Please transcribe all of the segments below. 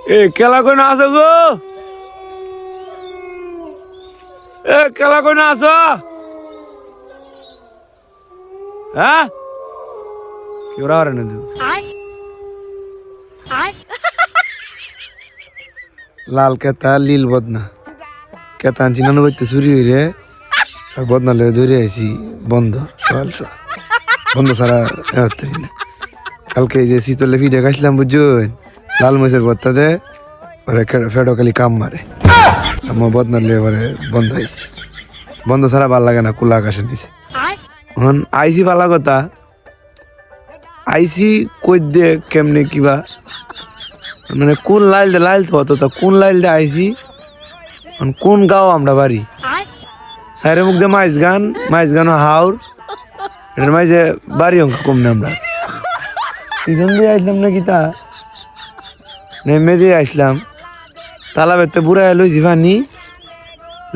এ কেলা কই না আছো গো? এ কেলা কই না আছো? হ্যাঁ কি ওরা আর না দু লাল কেতা লীল বদনা কেতা আনছি নানু বাইতে চুরি হইরে আর বদনা লয়ে ধরে আইছি বন্ধ সকাল সকাল বন্ধ সারা না কালকে যে শীতলে ভিডিও খাইছিলাম বুঝুন লাল মরিচের ভর্তা দে ওরে ফেডো খালি কাম মারে আমার বদনা লয়ে পরে বন্ধ হয়েছি বন্ধ ছাড়া ভাল লাগে না কুলা আকাশের নিচে এখন আইসি ভালো কথা আইসি কই দে কেমনে কিবা মানে কোন লাইল দে লাইল তো অত কোন লাইল দে আইসি কোন গাঁও আমরা বাড়ি সাইরে মুখ দিয়ে মাইজ গান হাওর এটার মাঝে বাড়ি অঙ্ক কম না আমরা পিছন দিয়ে আসলাম নাকি তা নেমে দিয়ে আসলাম তালা বেতে বুড়ায় লইছি পানি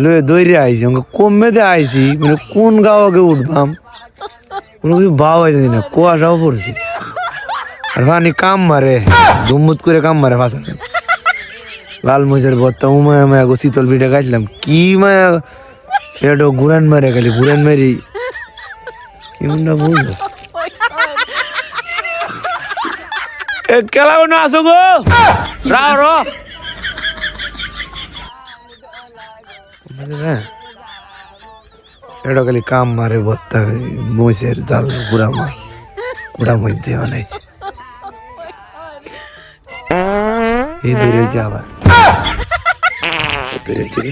লয়ে দৌড়ে আইছি অঙ্ক কমে দিয়ে আইছি মানে কোন গাঁও আগে উঠবাম কোনো কিছু বাও আইতেছি না কুয়াশাও পড়ছি আর পানি কাম মারে ধুমুত করে কাম মারে ফাঁসার লাল মহিষের ভর্তা উমায় মায়া গো শীতল পিঠা খাইছিলাম কি মায়া সেটা ঘুরান মারে খালি ঘুরান মারি কেমনটা বুঝলো কেলাও না আসো গো রাও র এটা খালি কাম মারে ভর্তা মহিষের জাল গুড়া মহিষ দিয়ে বানাইছে এই দূরে যাবার দূরে